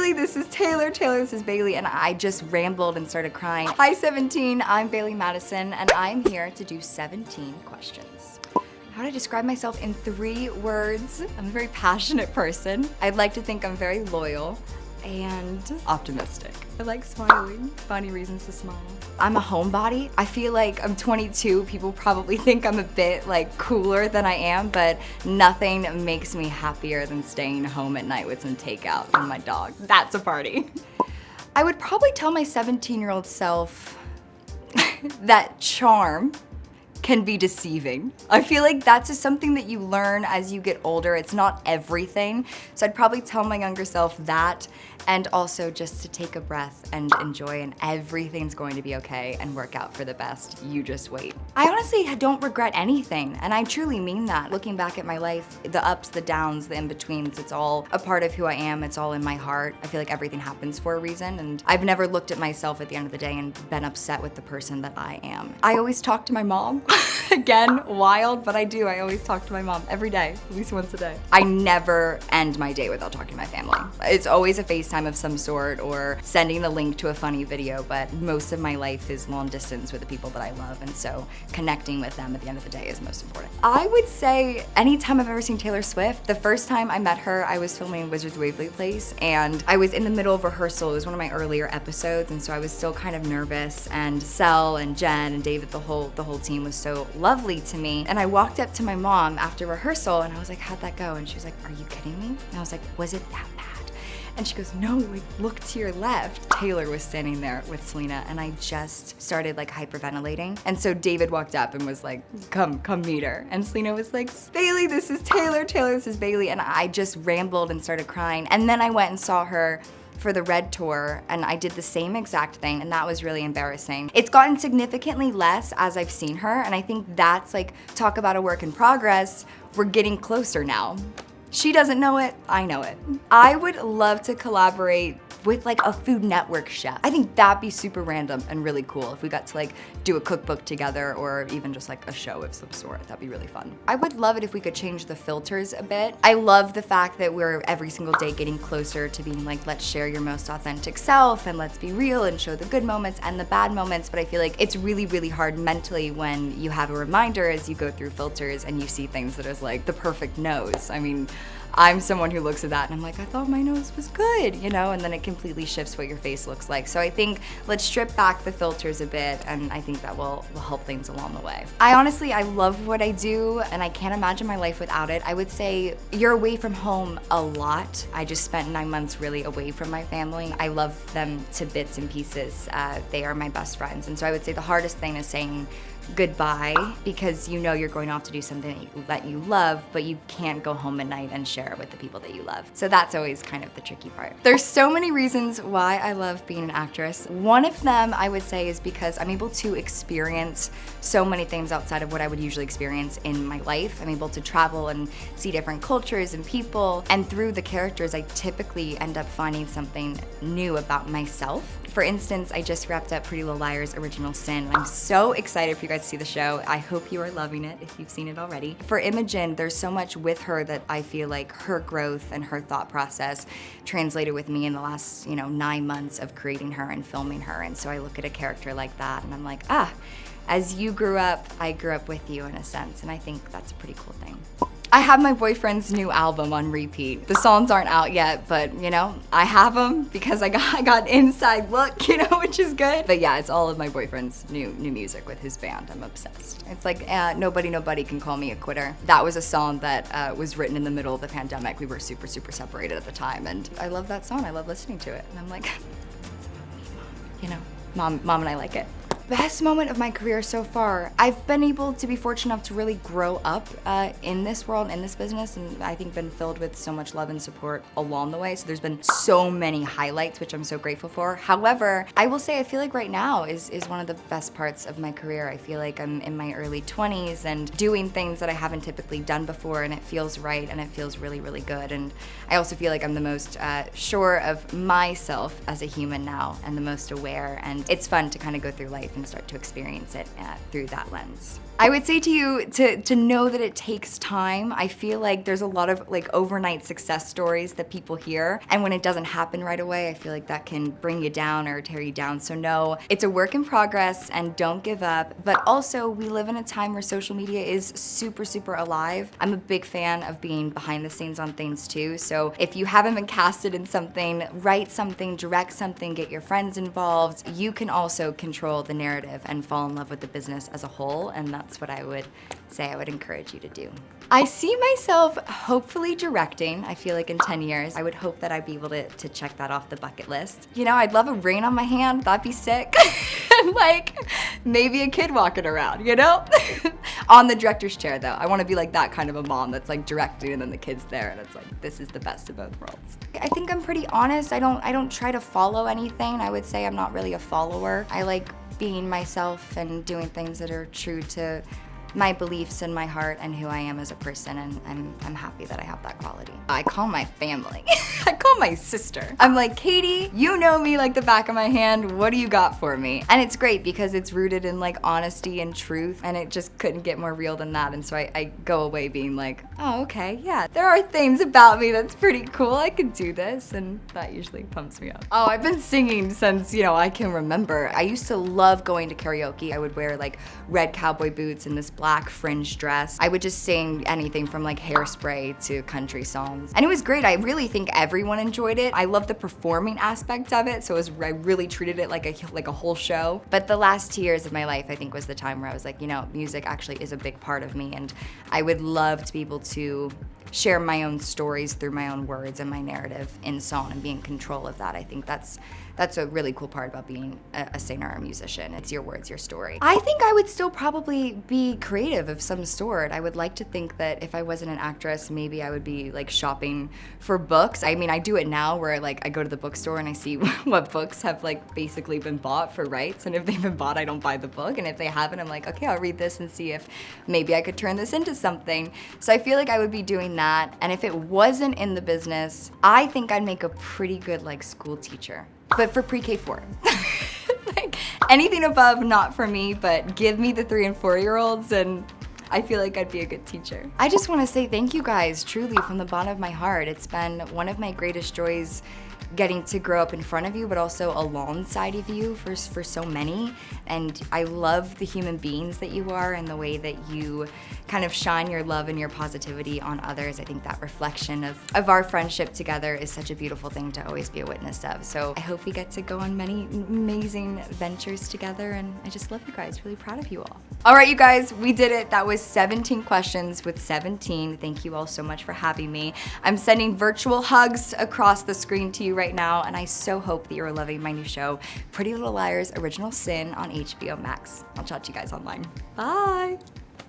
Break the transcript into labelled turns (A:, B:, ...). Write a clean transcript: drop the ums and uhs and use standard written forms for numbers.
A: Bailee, this is Taylor. Taylor, this is Bailee, and I just rambled and started crying. Hi 17, I'm Bailee Madison, and I'm here to do 17 questions. How do I describe myself in 3 words? I'm a very passionate person. I'd like to think I'm very loyal and optimistic. I like smiling, funny reasons to smile. I'm a homebody. I feel like I'm 22. People probably think I'm a bit like cooler than I am, but nothing makes me happier than staying home at night with some takeout from my dog. That's a party. I would probably tell my 17-year-old self that charm can be deceiving. I feel like that's just something that you learn as you get older. It's not everything. So I'd probably tell my younger self that, and also just to take a breath and enjoy, and everything's going to be okay and work out for the best. You just wait. I honestly don't regret anything, and I truly mean that. Looking back at my life, the ups, the downs, the in-betweens, it's all a part of who I am. It's all in my heart. I feel like everything happens for a reason, and I've never looked at myself at the end of the day and been upset with the person that I am. I always talk to my mom. Again, wild, but I do. I always talk to my mom every day, at least once a day. I never end my day without talking to my family. It's always a FaceTime of some sort or sending a link to a funny video, but most of my life is long distance with the people that I love, and so connecting with them at the end of the day is most important. I would say anytime I've ever seen Taylor Swift, the first time I met her, I was filming Wizards Waverly Place, and I was in the middle of rehearsal. It was one of my earlier episodes, and so I was still kind of nervous, and Sel and Jen and David, the whole team was so lovely to me. And I walked up to my mom after rehearsal and I was like, how'd that go? And she was like, are you kidding me? And I was like, was it that bad? And she goes, no, like look to your left. Taylor was standing there with Selena and I just started like hyperventilating. And so David walked up and was like, come meet her. And Selena was like, Bailee, this is Taylor. Taylor, this is Bailee. And I just rambled and started crying. And then I went and saw her for the Red Tour, and I did the same exact thing, and that was really embarrassing. It's gotten significantly less as I've seen her, and I think that's like, talk about a work in progress, we're getting closer now. She doesn't know it, I know it. I would love to collaborate with like a Food Network chef. I think that'd be super random and really cool if we got to like do a cookbook together or even just like a show of some sort. That'd be really fun. I would love it if we could change the filters a bit. I love the fact that we're every single day getting closer to being like, let's share your most authentic self and let's be real and show the good moments and the bad moments. But I feel like it's really, really hard mentally when you have a reminder as you go through filters and you see things that is like the perfect nose. I mean, I'm someone who looks at that and I'm like, I thought my nose was good, you know, and then it completely shifts what your face looks like. So I think let's strip back the filters a bit, and I think that will help things along the way. I love what I do and I can't imagine my life without it. I would say you're away from home a lot. I just spent 9 months really away from my family. I love them to bits and pieces. They are my best friends. And so I would say the hardest thing is saying goodbye, because you know you're going off to do something that you love, but you can't go home at night and share it with the people that you love. So that's always kind of the tricky part. There's so many reasons why I love being an actress. One of them I would say is because I'm able to experience so many things outside of what I would usually experience in my life. I'm able to travel and see different cultures and people, and through the characters I typically end up finding something new about myself. For instance, I just wrapped up Pretty Little Liars Original Sin. I'm so excited for you guys to see the show. I hope you are loving it if you've seen it already. For Imogen, there's so much with her that I feel like her growth and her thought process translated with me in the last, 9 months of creating her and filming her. And so I look at a character like that and I'm like, as you grew up, I grew up with you in a sense. And I think that's a pretty cool thing. I have my boyfriend's new album on repeat. The songs aren't out yet, but I have them because I got inside look, which is good. But yeah, it's all of my boyfriend's new music with his band. I'm obsessed. It's like Nobody Can Call Me a Quitter. That was a song that was written in the middle of the pandemic. We were super separated at the time, and I love that song. I love listening to it, and I'm like, Mom and I like it. Best moment of my career so far. I've been able to be fortunate enough to really grow up in this world, in this business, and I think been filled with so much love and support along the way. So there's been so many highlights, which I'm so grateful for. However, I will say I feel like right now is one of the best parts of my career. I feel like I'm in my early 20s and doing things that I haven't typically done before, and it feels right and it feels really, really good. And I also feel like I'm the most sure of myself as a human now and the most aware, and it's fun to kind of go through life and start to experience it through that lens. I would say to you to know that it takes time. I feel like there's a lot of like overnight success stories that people hear, and when it doesn't happen right away, I feel like that can bring you down or tear you down. So no, it's a work in progress and don't give up. But also, we live in a time where social media is super, super alive. I'm a big fan of being behind the scenes on things too. So if you haven't been casted in something, write something, direct something, get your friends involved. You can also control the narrative and fall in love with the business as a whole, and that's what I would say I would encourage you to do. I see myself hopefully directing. I feel like in 10 years, I would hope that I'd be able to check that off the bucket list. You know, I'd love a ring on my hand, that'd be sick. And like, maybe a kid walking around, you know? On the director's chair though. I wanna be like that kind of a mom that's like directing and then the kid's there and it's like, this is the best of both worlds. I think I'm pretty honest. I don't try to follow anything. I would say I'm not really a follower. I like being myself and doing things that are true to my beliefs and my heart and who I am as a person, and I'm happy that I have that quality. I call my family. I call my sister. I'm like, Katie, you know me like the back of my hand. What do you got for me? And it's great because it's rooted in like honesty and truth, and it just couldn't get more real than that. And so I go away being like, oh, okay, yeah, there are things about me that's pretty cool. I could do this, and that usually pumps me up. Oh, I've been singing since, you know, I can remember. I used to love going to karaoke. I would wear like red cowboy boots and this black fringe dress. I would just sing anything from like Hairspray to country songs. And it was great. I really think everyone enjoyed it. I love the performing aspect of it, so I really treated it like a whole show. But the last 2 years of my life, I think, was the time where I was like, you know, music actually is a big part of me, and I would love to be able to share my own stories through my own words and my narrative in song and be in control of that. I think that's a really cool part about being a singer or a musician. It's your words, your story. I think I would still probably be creative of some sort. I would like to think that if I wasn't an actress, maybe I would be like shopping for books. I mean, I do it now where like I go to the bookstore and I see what books have like basically been bought for rights, and if they've been bought, I don't buy the book, and if they haven't, I'm like, okay, I'll read this and see if maybe I could turn this into something. So I feel like I would be doing that, and if it wasn't in the business, I think I'd make a pretty good like school teacher. But for pre-K4. Like anything above, not for me, but give me the 3 and 4-year-olds and I feel like I'd be a good teacher. I just want to say thank you guys, truly, from the bottom of my heart. It's been one of my greatest joys getting to grow up in front of you, but also alongside of you for so many. And I love the human beings that you are and the way that you kind of shine your love and your positivity on others. I think that reflection of our friendship together is such a beautiful thing to always be a witness of. So I hope we get to go on many amazing ventures together, and I just love you guys, really proud of you all. All right, you guys, we did it. That was 17 questions with 17. Thank you all so much for having me. I'm sending virtual hugs across the screen to you right now, and I so hope that you're loving my new show, Pretty Little Liars Original Sin on HBO Max. I'll chat to you guys online. Bye.